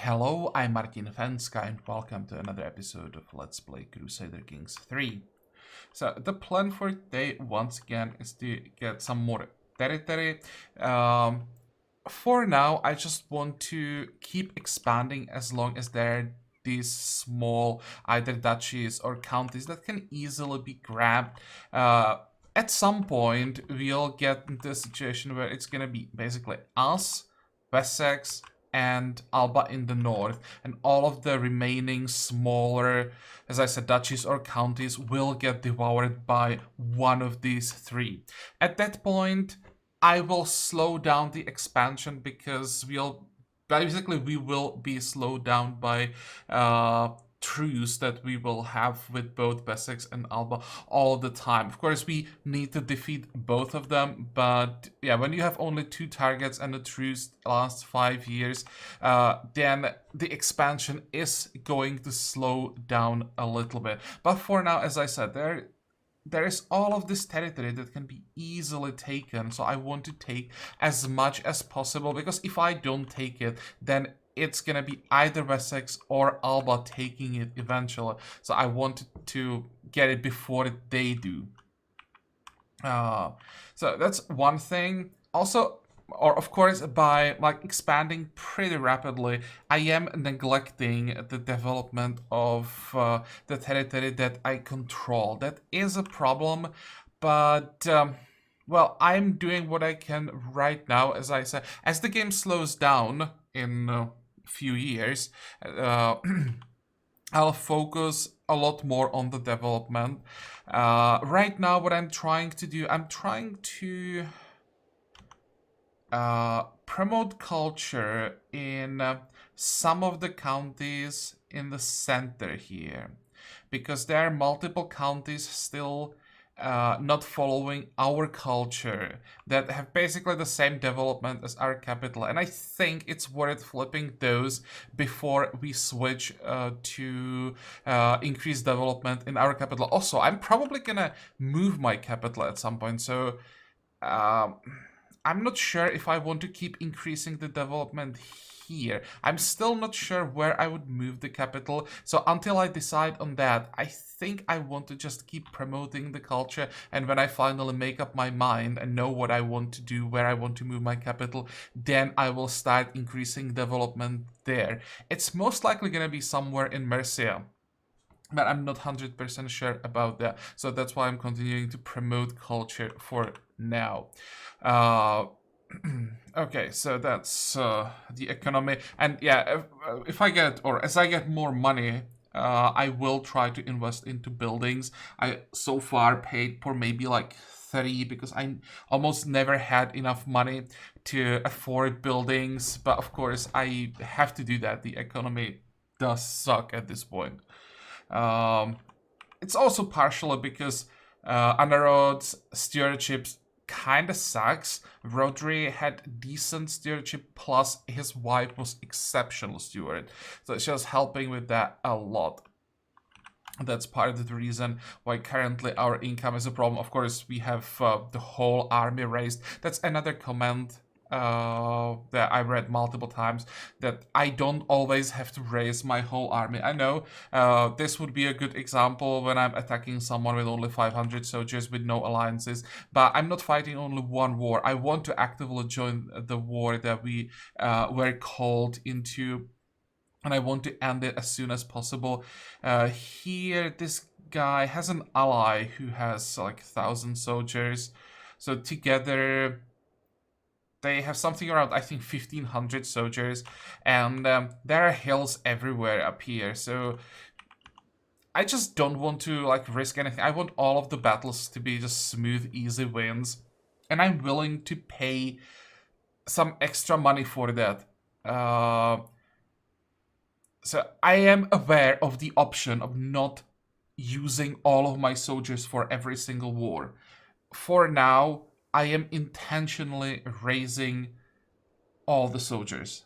Hello, I'm Martin Fencka and welcome to another episode of Let's Play Crusader Kings 3. So the plan for today once again is to get some more territory. For now, I just want to keep expanding as long as there are these small either duchies or counties that can easily be grabbed. At some point, we'll get into a situation where it's gonna be basically us, Wessex, and Alba in the north, and all of the remaining smaller, as I said, duchies or counties will get devoured by one of these three. At that point, I will slow down the expansion because we will be slowed down by truce that we will have with both Wessex and Alba all the time. Of course, we need to defeat both of them, but yeah, when you have only two targets and a truce lasts 5 years, then the expansion is going to slow down a little bit. But for now, as I said, there is all of this territory that can be easily taken, so I want to take as much as possible, because if I don't take it, then it's gonna be either Wessex or Alba taking it eventually. So I wanted to get it before they do. So that's one thing. Also, or of course, by like expanding pretty rapidly, I am neglecting the development of the territory that I control. That is a problem, but well, I'm doing what I can right now. As I said, as the game slows down in few years, I'll focus a lot more on the development. Right now, what I'm trying to do, I'm trying to promote culture in some of the counties in the center here, because there are multiple counties still not following our culture that have basically the same development as our capital, and I think it's worth flipping those before we switch to increase development in our capital. Also, I'm probably gonna move my capital at some point, so I'm not sure if I want to keep increasing the development here. I'm still not sure where I would move the capital, so until I decide on that, I think I want to just keep promoting the culture, and when I finally make up my mind and know what I want to do, where I want to move my capital, then I will start increasing development there. It's most likely gonna be somewhere in Mercia, but I'm not 100% sure about that, so that's why I'm continuing to promote culture for now. Okay, so that's the economy, and yeah, if I get, or as I get more money, I will try to invest into buildings. I so far paid for maybe like 3 because I almost never had enough money to afford buildings, but of course I have to do that. The economy does suck at this point. It's also partially because Anarod's stewardships kind of sucks. Rodri had decent stewardship, plus his wife was exceptional steward, so it's just helping with that a lot. That's part of the reason why currently our income is a problem. Of course, we have the whole army raised. That's another comment that I read multiple times, that I don't always have to raise my whole army. I know this would be a good example when I'm attacking someone with only 500 soldiers with no alliances, but I'm not fighting only one war. I want to actively join the war that we were called into, and I want to end it as soon as possible. Here, this guy has an ally who has like 1,000 soldiers, so together they have something around, I think, 1,500 soldiers, and there are hills everywhere up here, so I just don't want to like risk anything. I want all of the battles to be just smooth, easy wins, and I'm willing to pay some extra money for that. So I am aware of the option of not using all of my soldiers for every single war. For now, I am intentionally raising all the soldiers.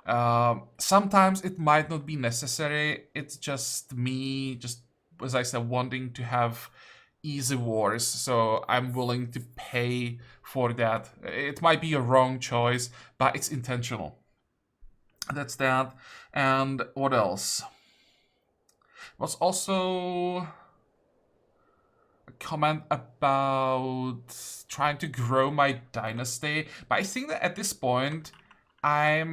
Sometimes it might not be necessary. It's just me, just as I said, wanting to have easy wars, so I'm willing to pay for that. It might be a wrong choice, but it's intentional. That's that. And what else? Was also a comment about trying to grow my dynasty, but I think that at this point I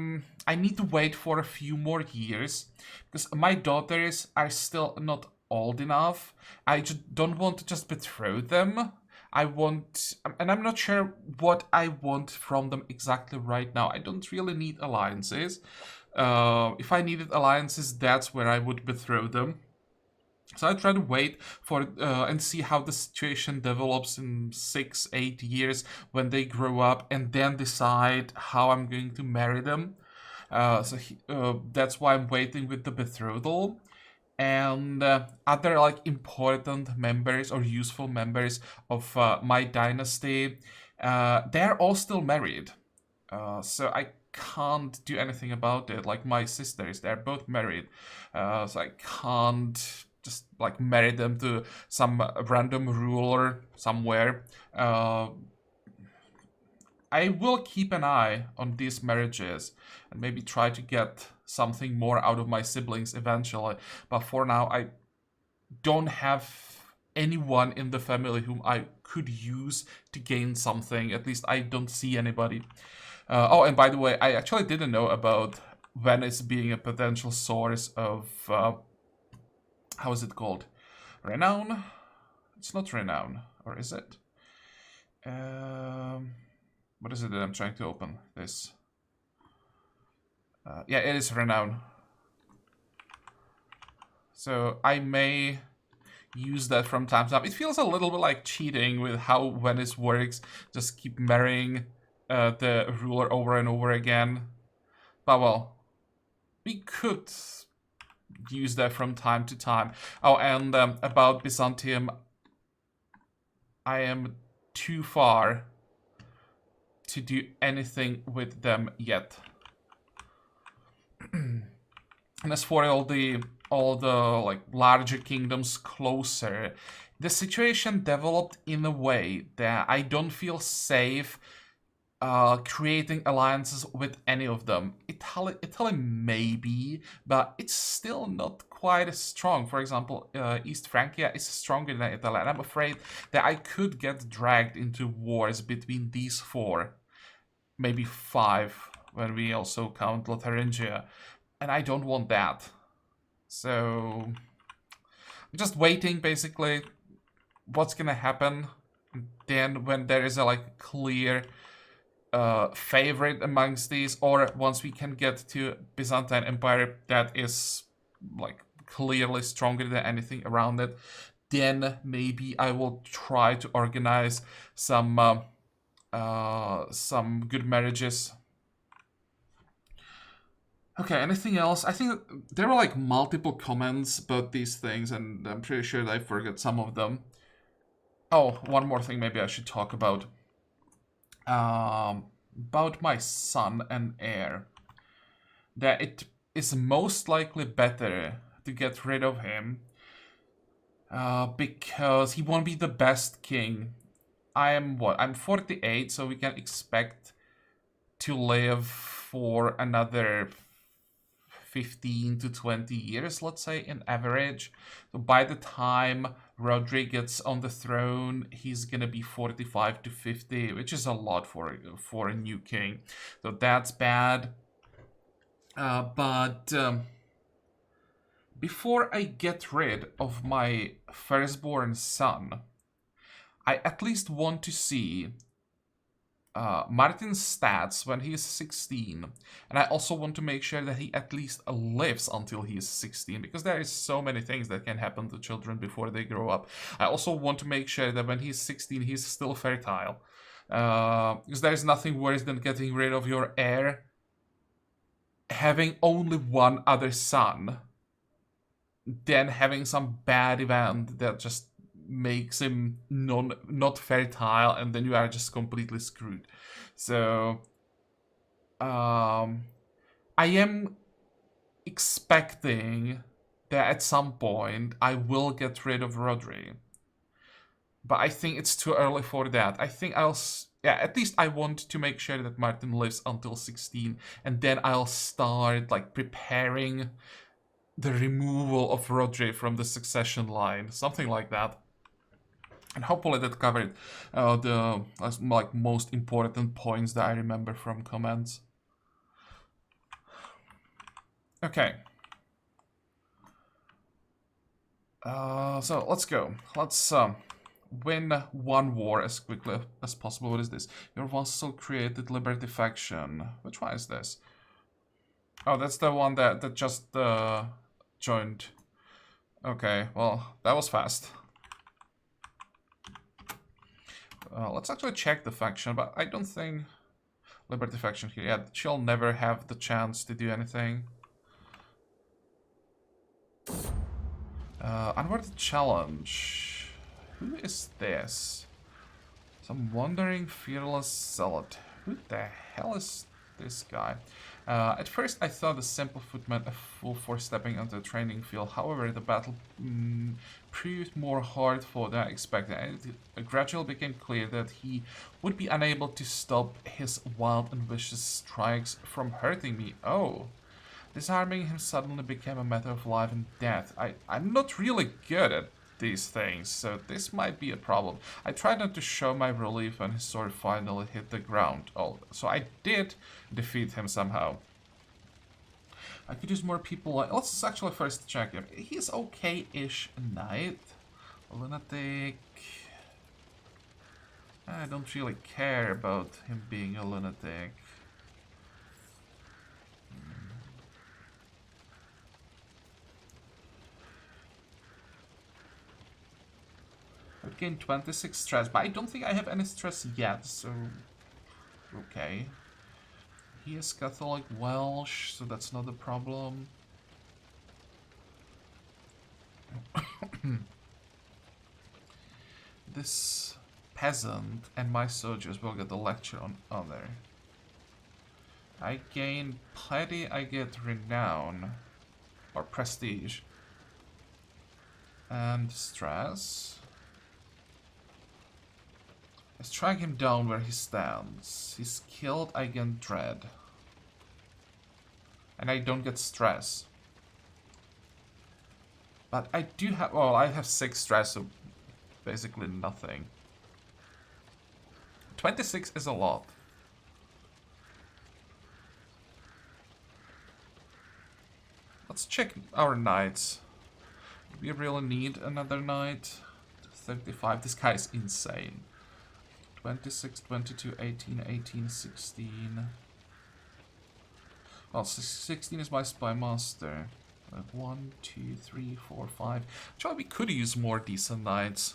need to wait for a few more years because my daughters are still not old enough. I just don't want to just betroth them. I want, and I'm not sure what I want from them exactly right now. I don't really need alliances. If I needed alliances, that's where I would betroth them. So I try to wait for and see how the situation develops in 6, 8 years when they grow up, and then decide how I'm going to marry them. That's why I'm waiting with the betrothal. And other like important members or useful members of my dynasty, they're all still married. So I can't do anything about it. Like my sisters, they're both married, so I can't just like marry them to some random ruler somewhere. I will keep an eye on these marriages and maybe try to get something more out of my siblings eventually. But for now, I don't have anyone in the family whom I could use to gain something. At least I don't see anybody. Oh, and by the way, I actually didn't know about Venice being a potential source of, how is it called? Renown? It's not renown, or is it? What is it that I'm trying to open? This. Yeah, it is renown. So I may use that from time to time. It feels a little bit like cheating with how Venice works. Just keep marrying the ruler over and over again. But well, we could use that from time to time. Oh, and about Byzantium, I am too far to do anything with them yet. And as for all the like larger kingdoms closer, the situation developed in a way that I don't feel safe creating alliances with any of them. Italy maybe, but it's still not quite as strong. For example, East Francia is stronger than Italy, and I'm afraid that I could get dragged into wars between these four, maybe five, when we also count Lotharingia, and I don't want that. So I'm just waiting, basically, what's gonna happen. Then when there is a like clear favorite amongst these, or once we can get to Byzantine Empire that is like clearly stronger than anything around it, then maybe I will try to organize some good marriages. Okay, anything else? I think there were like multiple comments about these things, and I'm pretty sure that I forgot some of them. Oh, one more thing maybe I should talk about. About my son and heir. That it is most likely better to get rid of him because he won't be the best king. I am what? I'm 48, so we can expect to live for another 15 to 20 years, let's say, in average. So by the time Rodri gets on the throne, he's gonna be 45 to 50, which is a lot for a new king. So that's bad. But before I get rid of my firstborn son, I at least want to see Martin's stats when he is 16, and I also want to make sure that he at least lives until he is 16, because there is so many things that can happen to children before they grow up. I also want to make sure that when he's 16, he's still fertile, because there is nothing worse than getting rid of your heir, having only one other son, then having some bad event that just makes him not fertile, and then you are just completely screwed. So I am expecting that at some point I will get rid of Rodri, but I think it's too early for that. I think yeah, at least I want to make sure that Martin lives until 16, and then I'll start like preparing the removal of Rodri from the succession line, something like that. And hopefully that covered the like most important points that I remember from comments. Okay. So let's go. Let's win one war as quickly as possible. What is this? Your vassal created Liberty faction. Which one is this? Oh, that's the one that just joined. Okay, well, that was fast. Let's actually check the faction, but I don't think Liberty faction here. Yeah, she'll never have the chance to do anything. Unworthy challenge. Who is this? Some wandering, fearless zealot. Who the hell is this guy? At first I thought the simple foot meant a fool for stepping onto the training field. However, the battle proved more hard-fought than I expected, and it gradually became clear that he would be unable to stop his wild and vicious strikes from hurting me. Oh. Disarming him suddenly became a matter of life and death. I'm not really good at these things, so this might be a problem. I tried not to show my relief when his sword finally hit the ground. Oh, so I did defeat him somehow. I could use more people. Let's actually first check him. He's okay-ish knight. Lunatic. I don't really care about him being a lunatic. I've gained 26 stress, but I don't think I have any stress yet, so... Okay. He is Catholic Welsh, so that's not a problem. This peasant and my soldiers will get a lecture on honor. I gain piety, I get renown, or prestige, and stress. I strike him down where he stands. He's killed, I gain dread. And I don't get stress. But I do have, well, I have 6 stress, so basically nothing. 26 is a lot. Let's check our knights. Do we really need another knight? 35, this guy is insane. 26, 22, 18, 18, 16. Well, 16 is my spy master. 1, 2, 3, 4, 5. Actually, we could use more decent knights.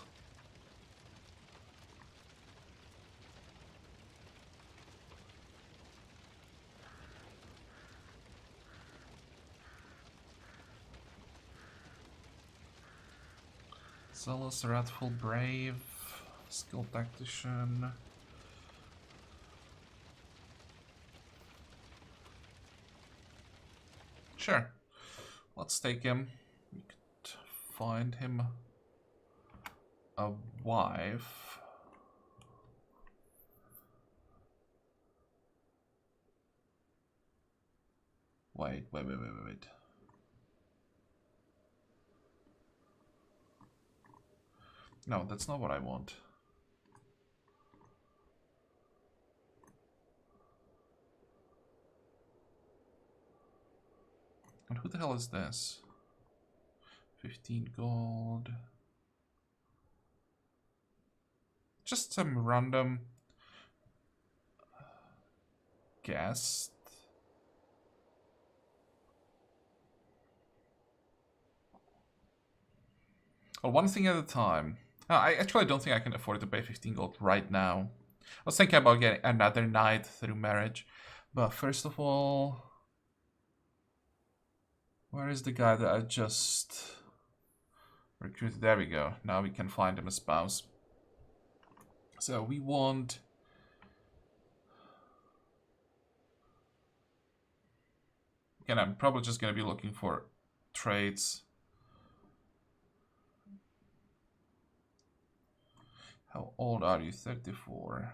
Zealous, wrathful, brave, skilled tactician. Sure. Let's take him. We could find him a wife. Wait. No, that's not what I want. And who the hell is this? 15 gold. Just some random guest. Well, one thing at a time. I actually don't think I can afford to pay 15 gold right now. I was thinking about getting another knight through marriage. But first of all... Where is the guy that I just recruited? There we go. Now we can find him a spouse. So we want... Again, I'm probably just going to be looking for traits. How old are you? 34.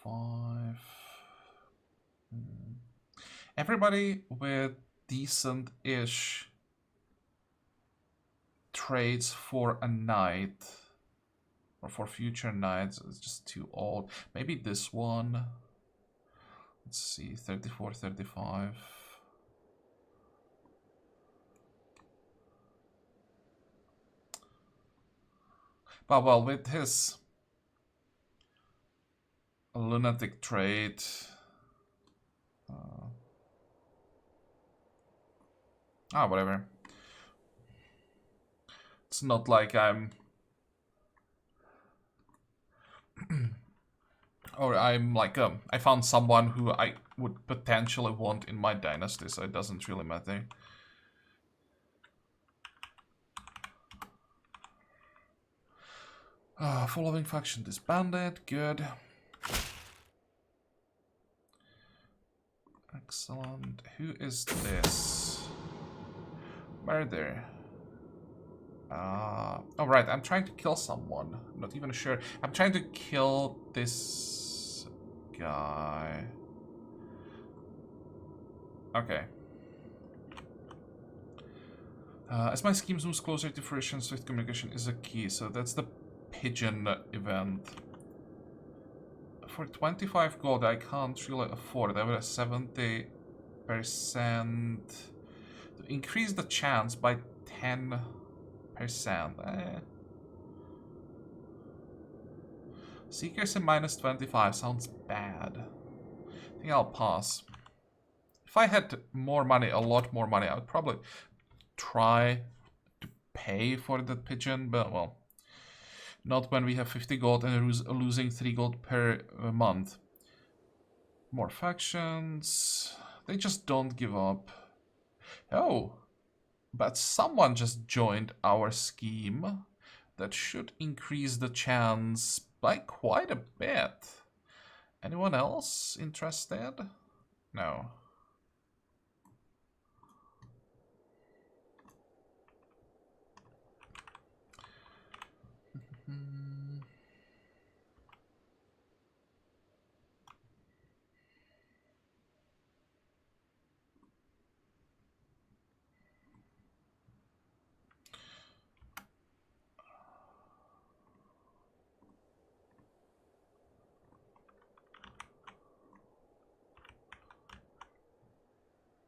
5. Everybody with decent-ish trades for a knight or for future knights is just too old. Maybe this one. Let's see, 34, 35. But well, with his lunatic trade, whatever. It's not like I'm or I'm like I found someone who I would potentially want in my dynasty, so it doesn't really matter. Following faction disbanded, good. Excellent. Who is this? Murder. Oh right, I'm trying to kill someone. I'm not even sure. I'm trying to kill this guy. Okay. As my schemes move closer to fruition, swift communication is a key. So that's the pigeon event. For 25 gold, I can't really afford. I have a 70% to increase the chance by 10%. Seekers in minus 25 sounds bad. I think I'll pass. If I had more money, a lot more money, I would probably try to pay for that pigeon, but well, not when we have 50 gold and losing 3 gold per month. More factions. They just don't give up. Oh, but someone just joined our scheme. That should increase the chance by quite a bit. Anyone else interested? No.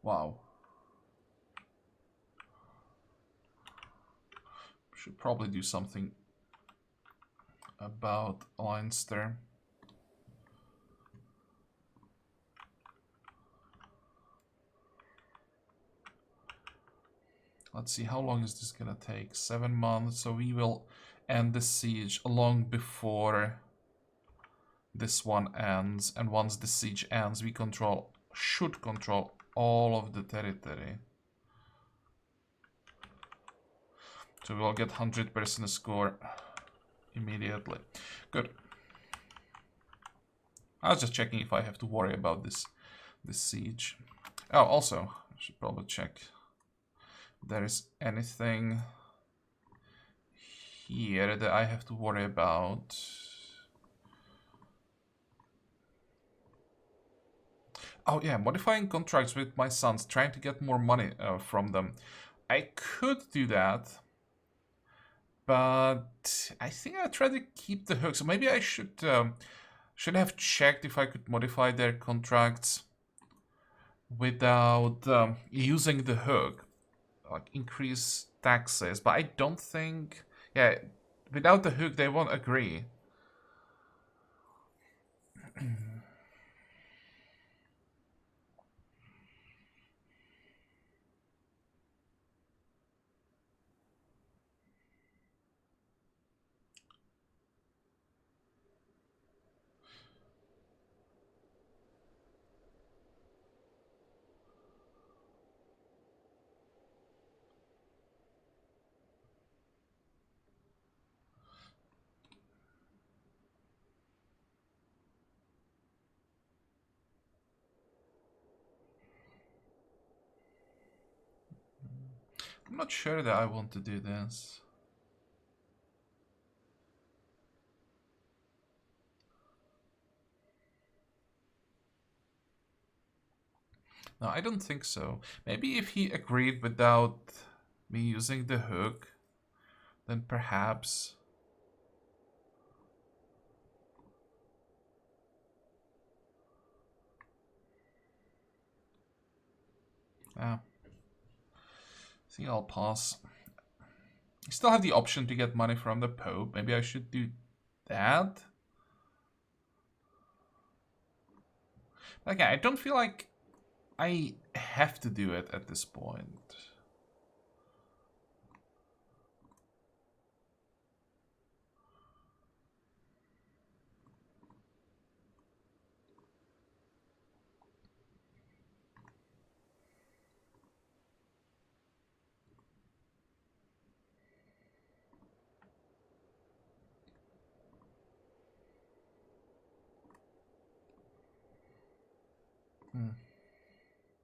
Wow. Should probably do something about Leinster. Let's see, how long is this gonna take? 7 months, so we will end the siege long before this one ends. And once the siege ends, we should control all of the territory. So we'll get 100% score immediately. Good. I was just checking if I have to worry about this siege. Oh, also, I should probably check if there is anything here that I have to worry about. Oh yeah, modifying contracts with my sons, trying to get more money from them. I could do that, but I think I'd try to keep the hook. So maybe I should have checked if I could modify their contracts without using the hook, like increase taxes. But I don't think, yeah, without the hook they won't agree. I'm not sure that I want to do this. No, I don't think so. Maybe if he agreed without me using the hook, then perhaps. Yeah. I think I'll pass. I still have the option to get money from the Pope. Maybe I should do that. Okay, I don't feel like I have to do it at this point.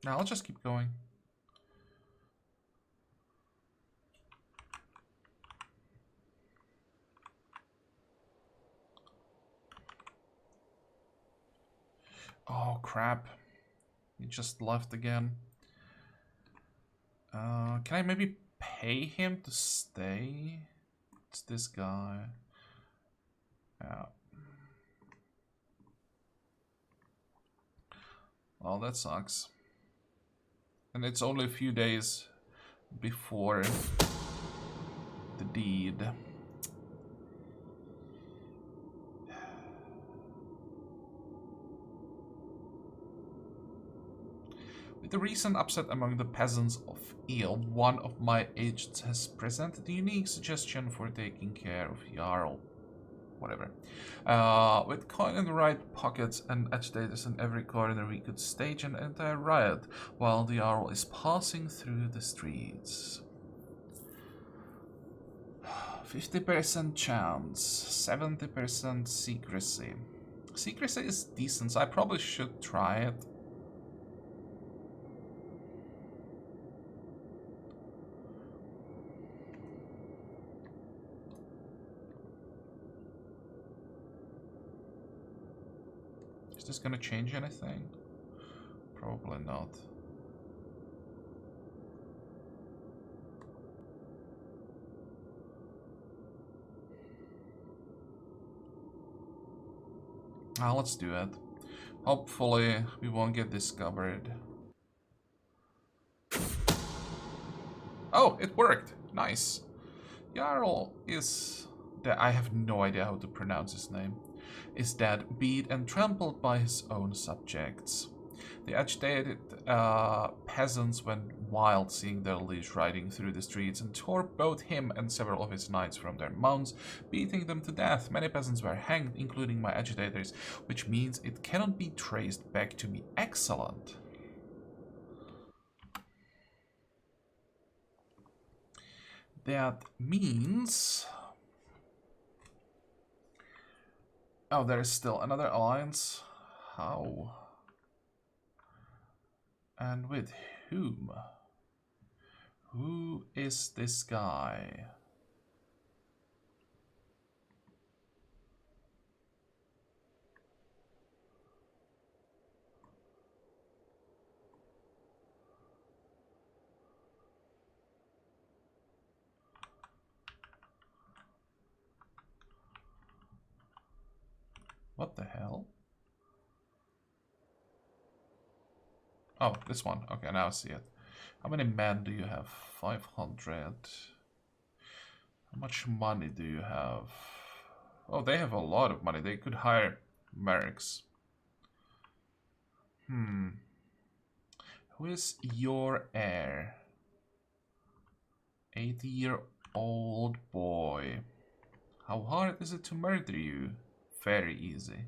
Now I'll just keep going. Oh crap. He just left again. Can I maybe pay him to stay? It's this guy. Yeah. Well, that sucks. And it's only a few days before the deed. With the recent upset among the peasants of Eel, one of my agents has presented a unique suggestion for taking care of Jarl. Whatever. With coin in the right pockets and agitators in every corner, we could stage an entire riot while the Jarl is passing through the streets. 50% chance, 70% secrecy. Secrecy is decent, so I probably should try it. Is this gonna change anything? Probably not. Let's do it. Hopefully we won't get discovered. Oh, it worked! Nice. Jarl is... I have no idea how to pronounce his name. Is dead, beat and trampled by his own subjects. The agitated peasants went wild seeing their liege riding through the streets and tore both him and several of his knights from their mounts, beating them to death. Many peasants were hanged, including my agitators, which means it cannot be traced back to me. Excellent. That means... Oh, there is still another alliance. How? And with whom? Who is this guy? What the hell? Oh, this one. Okay, now I see it. How many men do you have? 500. How much money do you have? Oh, they have a lot of money. They could hire mercs. Who is your heir? 80-year-old boy. How hard is it to murder you? Very easy.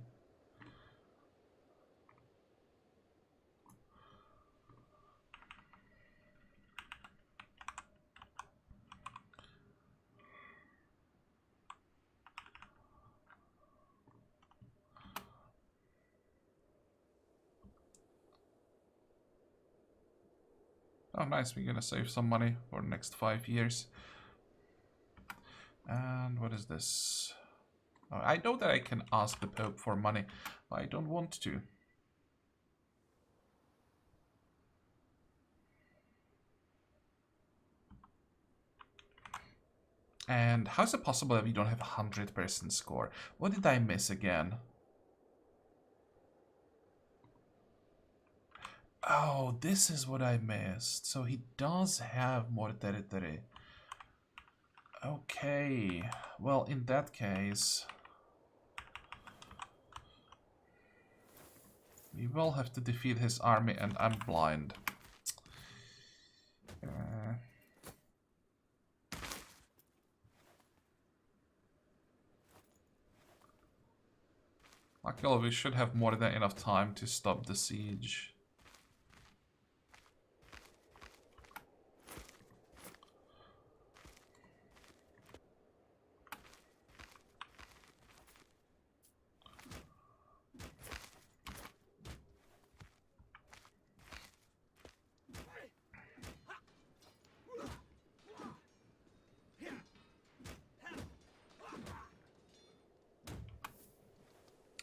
Oh, nice. We're gonna save some money for the next 5 years. And what is this? Oh, I know that I can ask the Pope for money, but I don't want to. And how is it possible that we don't have a 100% score? What did I miss again? Oh, this is what I missed. So he does have more territory. Okay. Well, in that case, we will have to defeat his army, and I'm blind. Luckily, we should have more than enough time to stop the siege.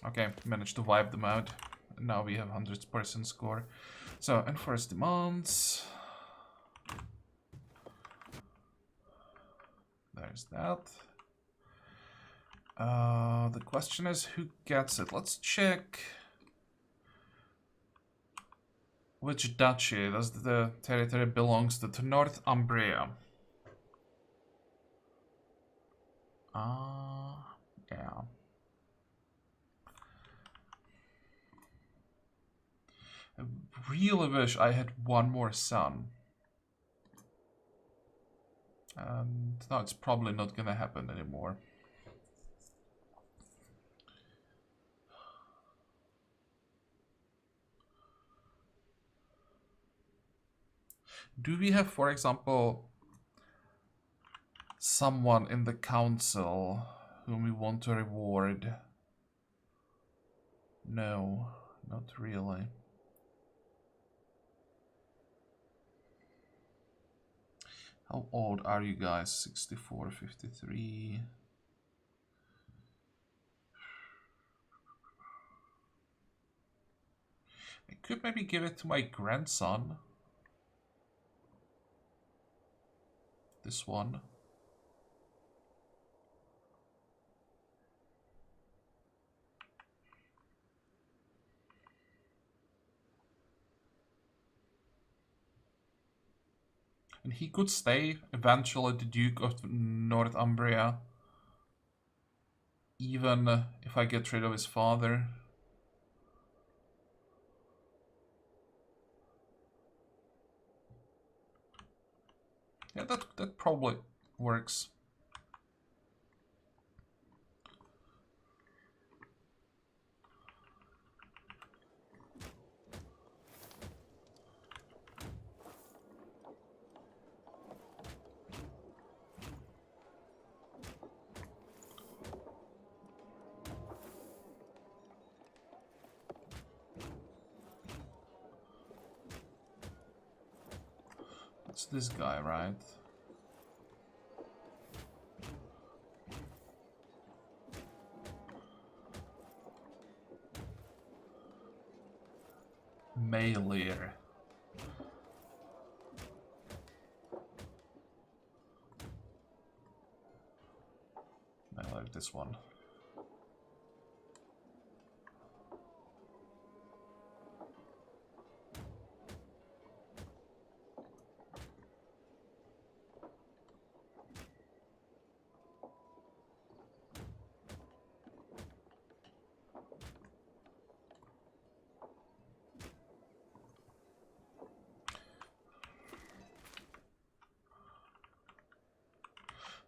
Okay, managed to wipe them out. Now we have 100% score. So, enforce demands. There's that. The question is who gets it. Let's check which duchy does the territory belongs to Northumbria. Yeah. I really wish I had one more son. And now it's probably not gonna happen anymore. Do we have, for example, someone in the council whom we want to reward? No, not really. How old are you guys? 64, 53. I could maybe give it to my grandson. This one. And he could stay eventually the Duke of Northumbria. Even if I get rid of his father. Yeah, that probably works. It's this guy, right? Mailer. I like this one.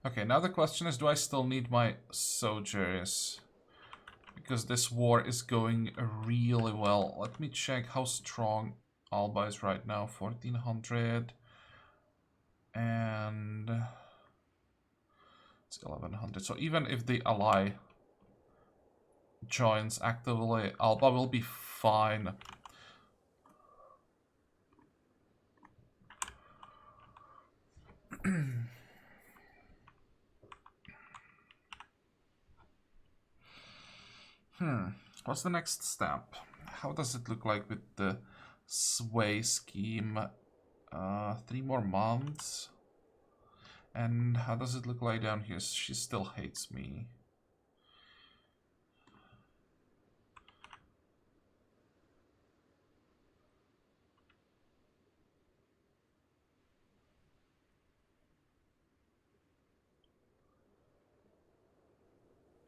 Okay, now the question is, do I still need my soldiers? Because this war is going really well. Let me check how strong Alba is right now. 1400. And it's 1100. So even if the ally joins actively, Alba will be fine. What's the next step? How does it look like with the sway scheme? 3 more months. And how does it look like down here? She still hates me.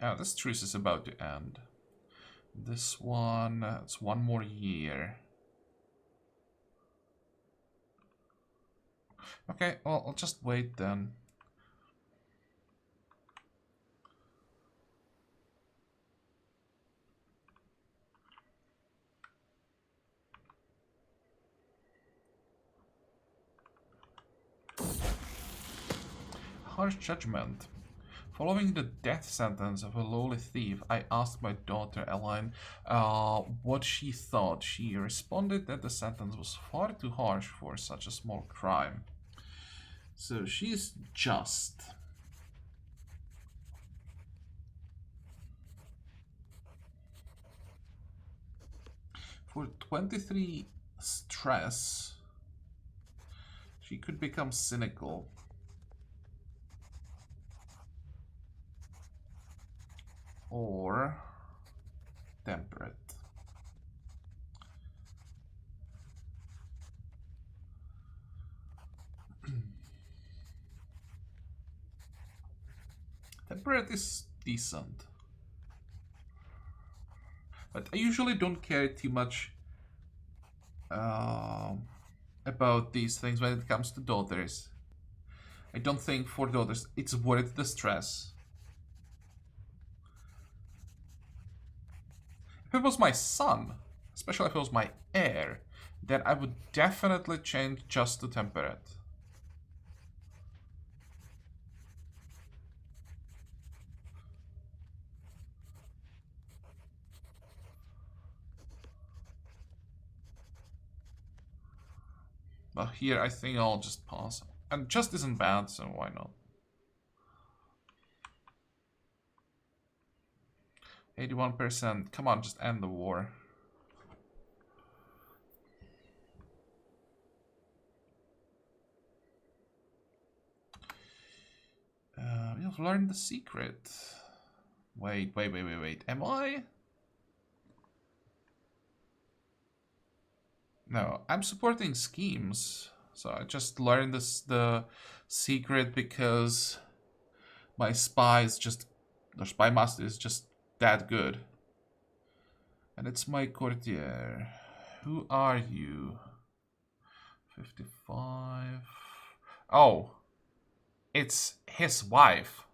Oh, this truce is about to end. This one, it's one more year. Okay, well, I'll just wait then. Harsh judgment. Following the death sentence of a lowly thief, I asked my daughter Elaine what she thought. She responded that the sentence was far too harsh for such a small crime. So she is just. For 23 stress, she could become cynical. Or temperate. Temperate is decent. But I usually don't care too much about these things when it comes to daughters. I don't think for daughters it's worth the stress. If it was my son, especially if it was my heir, then I would definitely change just to temperate. But here I think I'll just pass. And just isn't bad, so why not? 81%. Come on, just end the war. We have learned the secret. Wait. Am I? No, I'm supporting schemes. So I just learned the secret because my spy is just, the spy master is just that good. And it's my courtier. Who are you? 55. Oh, it's his wife.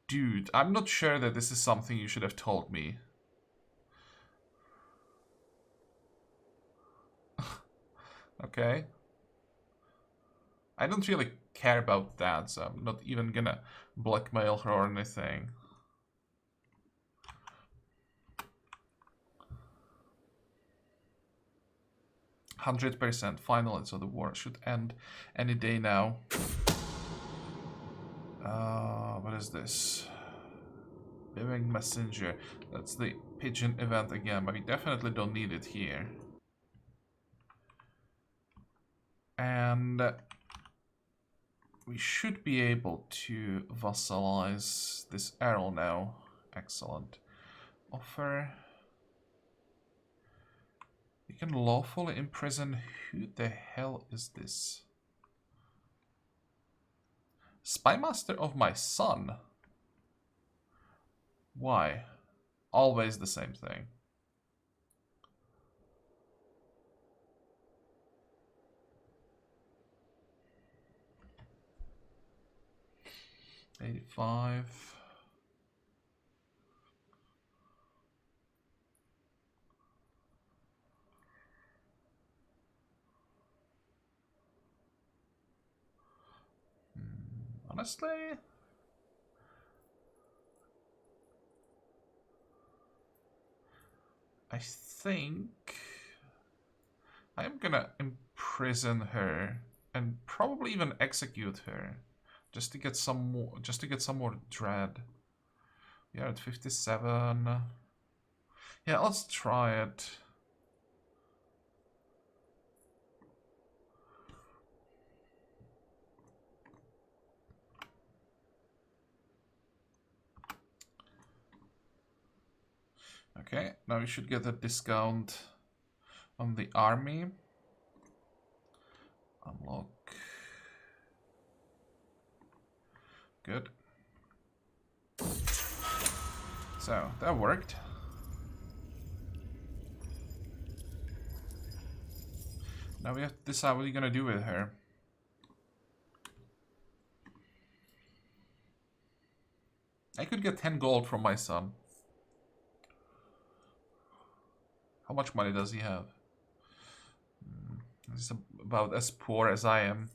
Dude, I'm not sure that this is something you should have told me. Okay. I don't really care about that, so I'm not even gonna blackmail her or anything. %, finally, so the war should end any day now. What is this? Living messenger. That's the pigeon event again, but we definitely don't need it here. And we should be able to vassalize this Earl now. Excellent. Offer. You can lawfully imprison. Who the hell is this? Spymaster of my son? Why? Always the same thing. $85. Honestly, I think I'm gonna imprison her and probably even execute her, just to get some more dread. We are at 57. Yeah, let's try it. Okay, now we should get a discount on the army. Unlock. Good. So, that worked. Now we have to decide what we're gonna do with her. I could get 10 gold from my son. How much money does he have? He's about as poor as I am.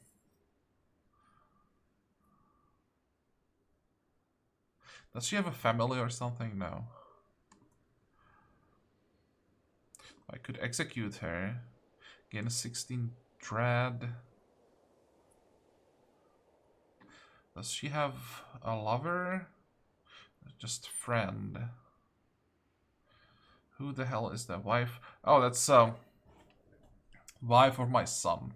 Does she have a family or something? No. I could execute her. Gain a 16 dread. Does she have a lover? Just friend. Who the hell is that wife? Oh, that's wife of my son.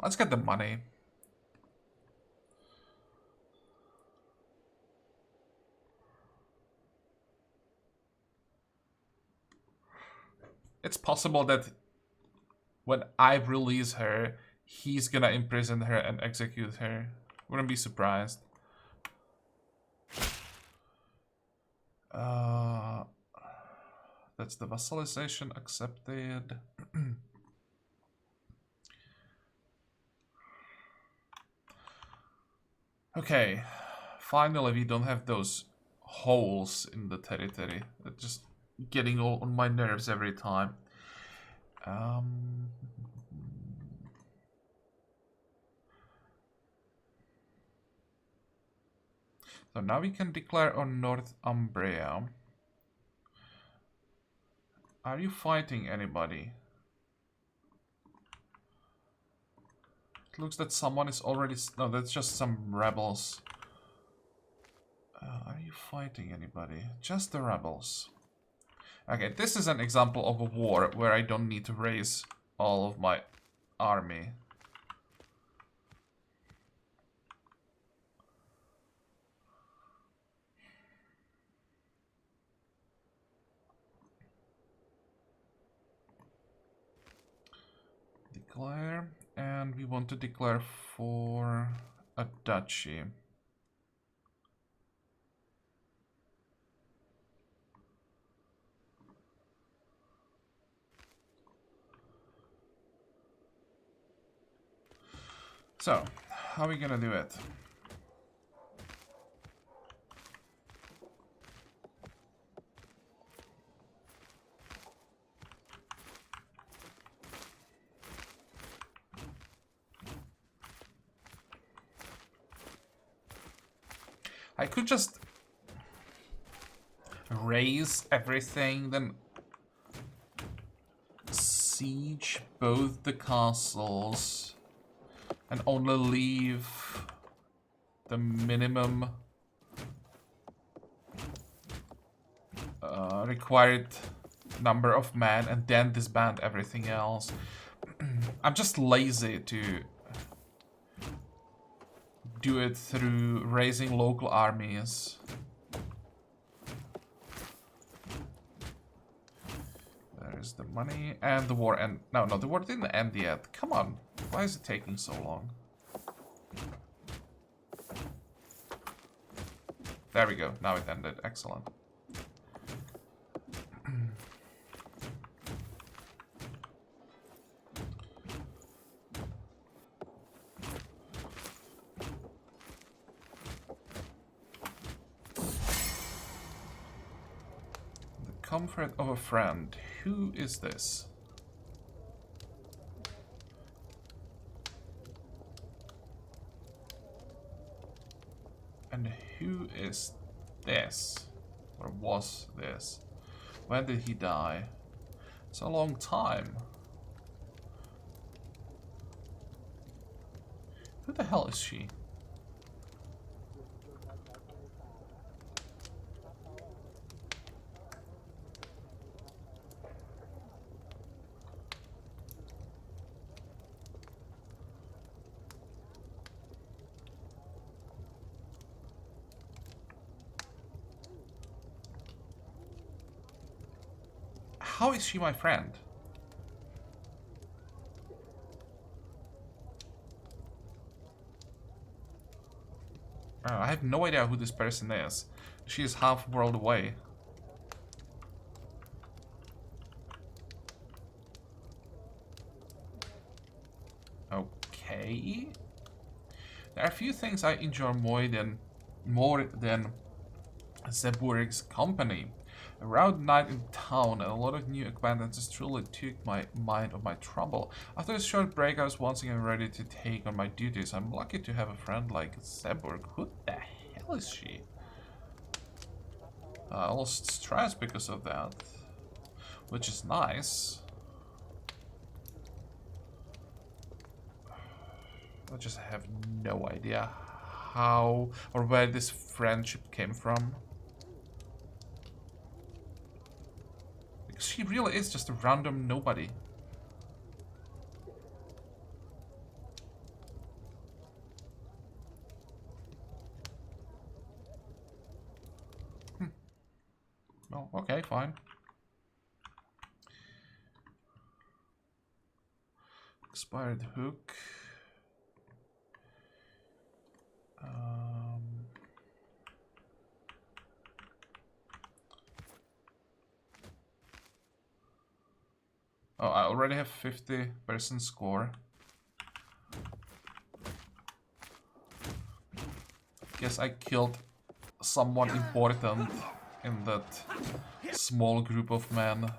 Let's get the money. It's possible that when I release her, he's gonna imprison her and execute her. Wouldn't be surprised. That's the vassalization accepted. Okay, finally we don't have those holes in the territory. They're just getting all on my nerves every time. So now we can declare on Northumbria. Are you fighting anybody? It looks that someone is already... No, that's just some rebels. Are you fighting anybody? Just the rebels. Okay, this is an example of a war where I don't need to raise all of my army. Declare, and we want to declare for a duchy. So, how are we gonna do it? I could just raise everything, then siege both the castles, and only leave the minimum required number of men, and then disband everything else. I'm just lazy to do it through raising local armies. There's the money and the war end. No, the war didn't end yet. Come on, why is it taking so long? There we go, now it ended. Excellent. Comfort of a friend. Who is this? And who is this? Or was this? When did he die? It's a long time. Who the hell is she? how is she my friend? I have no idea who this person is. She is half world away. Okay. There are a few things I enjoy more than Zeburg's company. A rowdy night in town and a lot of new acquaintances truly took my mind off my trouble. After a short break, I was once again ready to take on my duties. I'm lucky to have a friend like Zeburg. Who the hell is she? I lost stress because of that, which is nice. I just have no idea how or where this friendship came from. Because she really is just a random nobody. Well, okay, fine. Expired hook. Oh, I already have 50% score. Guess I killed someone important in that small group of men.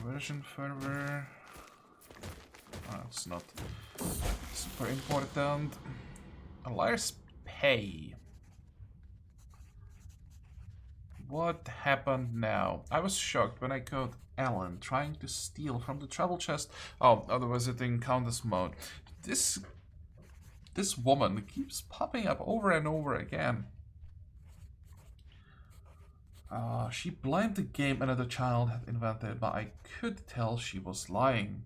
Conversion fervor. Oh, it's not super important. A liar's pay. What happened now? I was shocked when I caught Alan trying to steal from the travel chest. Oh, otherwise it in Countess mode. This woman keeps popping up over and over again. She blamed the game another child had invented, but I could tell she was lying.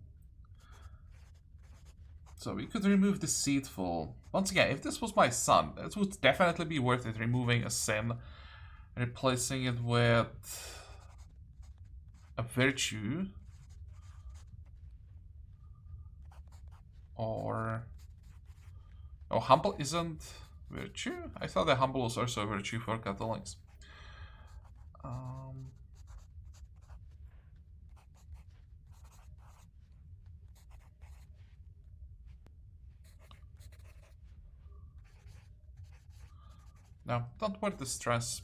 So we could remove deceitful. Once again, if this was my son, it would definitely be worth it removing a sin, replacing it with a virtue. Or... Oh, humble isn't virtue? I thought that humble was also a virtue for Catholics. No, don't worth the stress.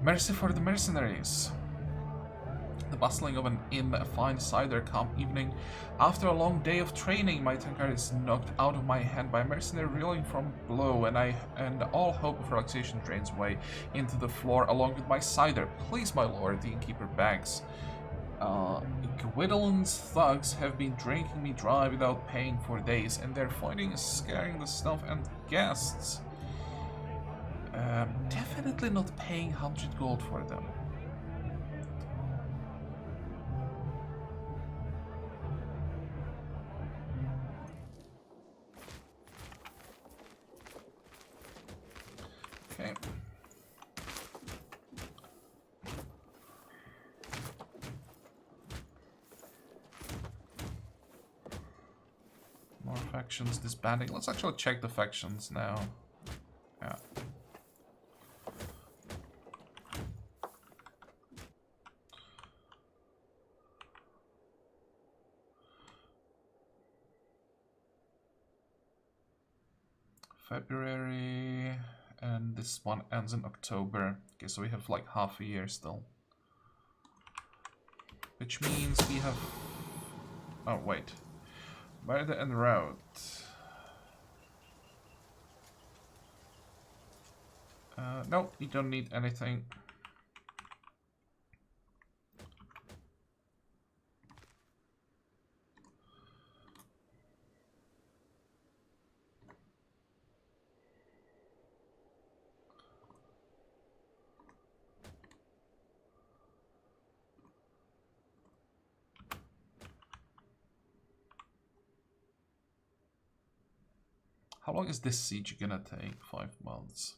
Mercy for the mercenaries. The bustling of an inn, a fine cider come evening. After a long day of training, my tankard is knocked out of my hand by a mercenary reeling from below, and all hope of relaxation drains away into the floor along with my cider. Please, my lord, the innkeeper begs. Gwynedd thugs have been drinking me dry without paying for days, and their fighting is scaring the staff and guests. Definitely not paying 100 gold for them. Okay. More factions disbanding. Let's actually check the factions now. Yeah. February, and this one ends in October. Okay, so we have like half a year still. Which means we have... Oh, wait. Murder and route. No, you don't need anything. How long is this siege gonna take? 5 months.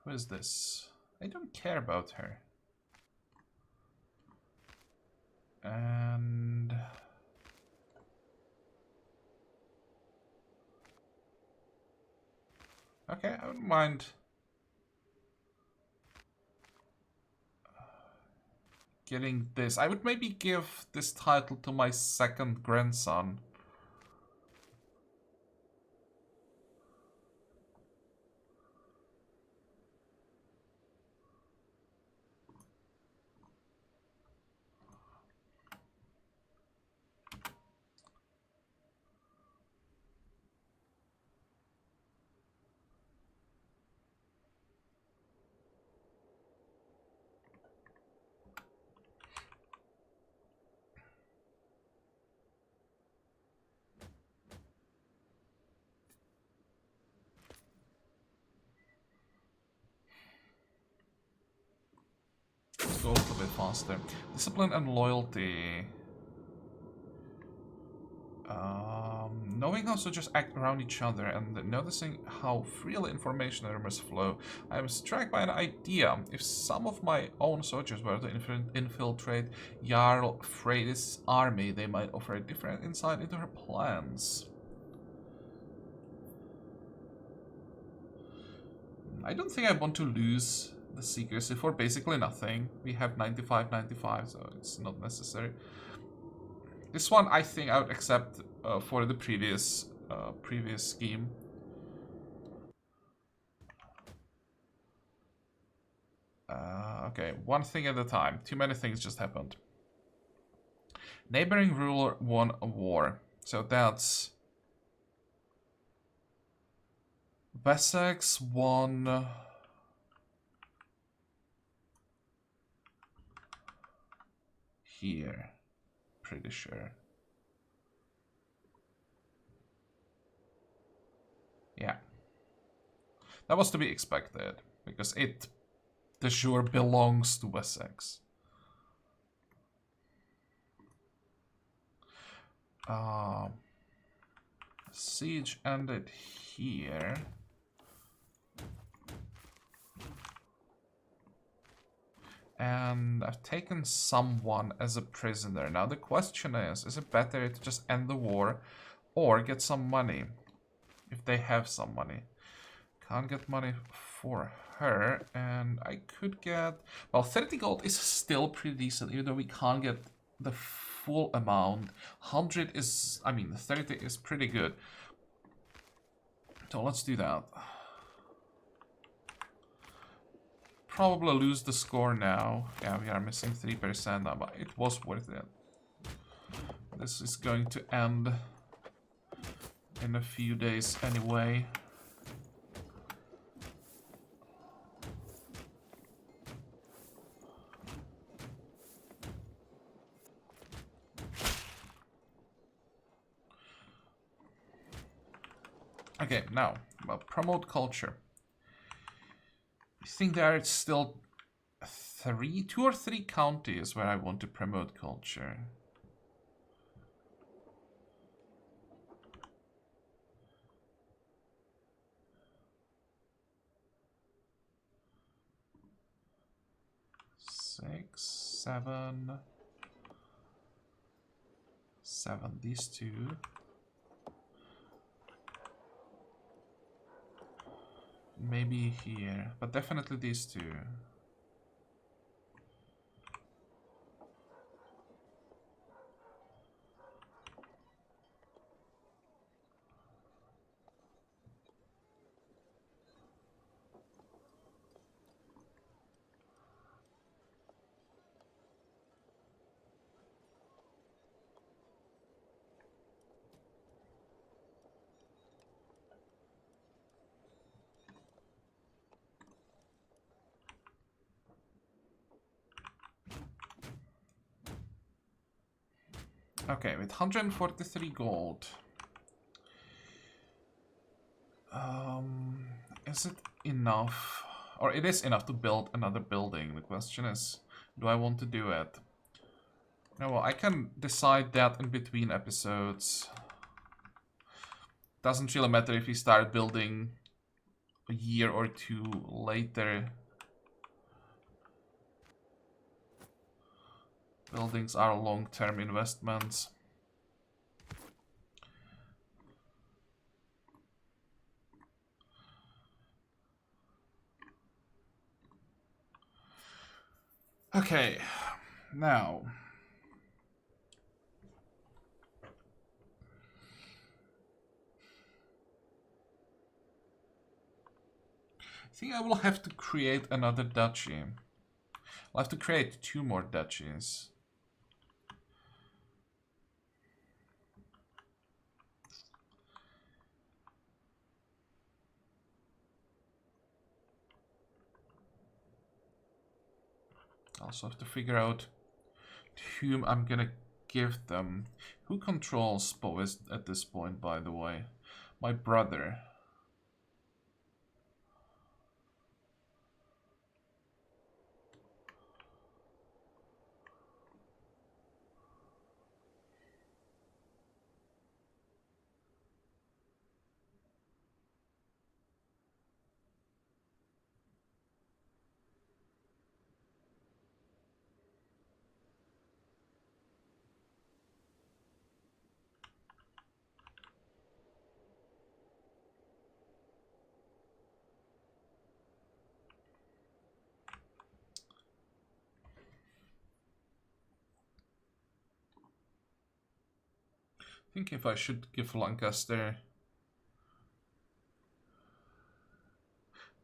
Who is this? I don't care about her. And okay, I wouldn't mind getting this. I would maybe give this title to my second grandson. Go a little bit faster. Discipline and loyalty. Knowing how soldiers act around each other and noticing how freely information and rumors flow, I am struck by an idea. If some of my own soldiers were to infiltrate Jarl Freydis' army, they might offer a different insight into her plans. I don't think I want to lose the secrecy for basically nothing. We have 95-95, so it's not necessary. This one I think I would accept for the previous scheme. Okay, one thing at a time. Too many things just happened. Neighboring ruler won a war. So that's... Wessex won... Here. Pretty sure. Yeah. That was to be expected, because it, de jure, belongs to Wessex. Siege ended here. And I've taken someone as a prisoner. Now the question is it better to just end the war or get some money? If they have some money. Can't get money for her, and I could get... Well, 30 gold is still pretty decent, even though we can't get the full amount. 100 is... I mean, 30 is pretty good. So let's do that. Probably lose the score now. Yeah, we are missing 3% now, but it was worth it. This is going to end in a few days anyway. Okay, now, well, promote culture. I think there are still 2 or 3 counties where I want to promote culture. Six, seven, these 2. Maybe here, but definitely these 2. Okay, with 143 gold. Is it enough? Or it is enough to build another building. The question is, do I want to do it? No, well, I can decide that in between episodes. Doesn't really matter if we start building a year or two later. Buildings are long-term investments. Okay, now. I think I will have to create another duchy. I'll have to create 2 more duchies. I also have to figure out to whom I'm gonna give them. Who controls Powys at this point, by the way? My brother. I think if I should give Lancaster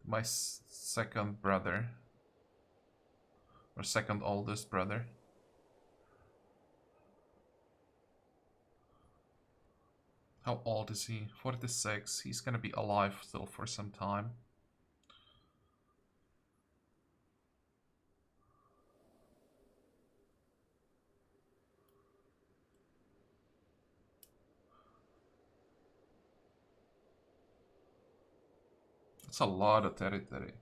my second brother, or second oldest brother. How old is he? 46. He's gonna be alive still for some time. That's a lot of territory.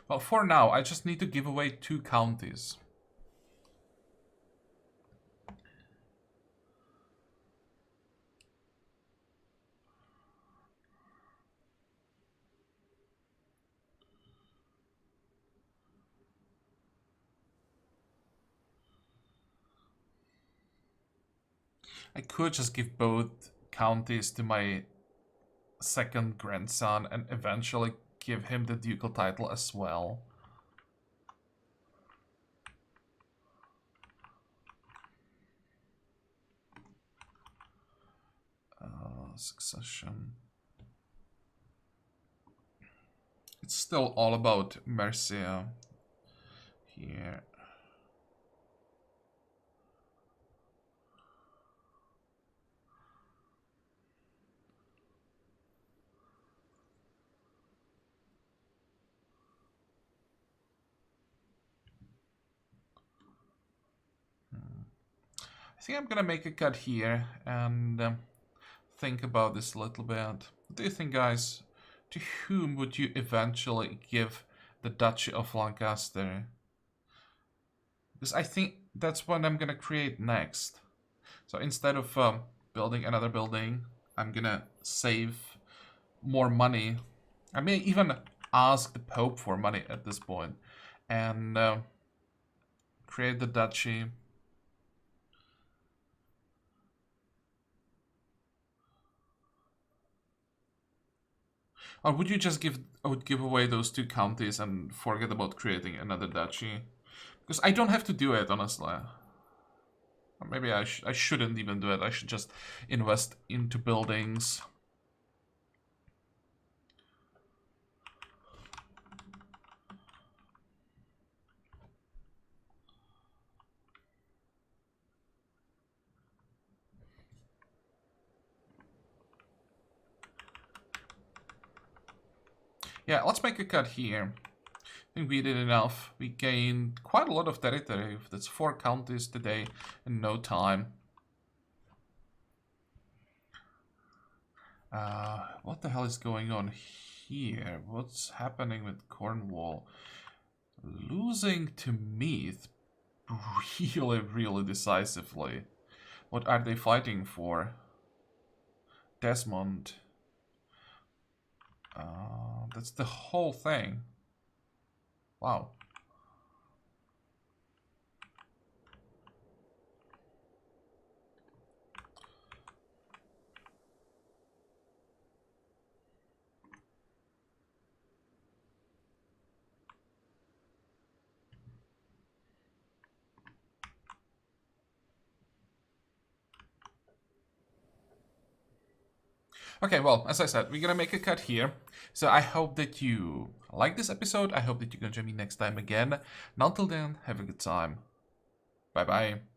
Well, for now, I just need to give away 2 counties. I could just give both counties to my second grandson and eventually give him the ducal title as well. Succession. It's still all about Mercia here. I think I'm gonna make a cut here and think about this a little bit. What do you think, guys? To whom would you eventually give the Duchy of Lancaster? Because I think that's what I'm gonna create next. So instead of building another building, I'm gonna save more money. I may even ask the Pope for money at this point and create the duchy. Or would you just give away those 2 counties and forget about creating another duchy? Because I don't have to do it, honestly. Or maybe I shouldn't even do it. I should just invest into buildings. Yeah, let's make a cut here. I think we did enough. We gained quite a lot of territory. That's 4 counties today in no time. What the hell is going on here? What's happening with Cornwall? Losing to Meath really, really decisively. What are they fighting for? Desmond. That's the whole thing. Wow. Okay, well, as I said, we're gonna make a cut here. So I hope that you like this episode. I hope that you're gonna join me next time again. And until then, have a good time. Bye-bye.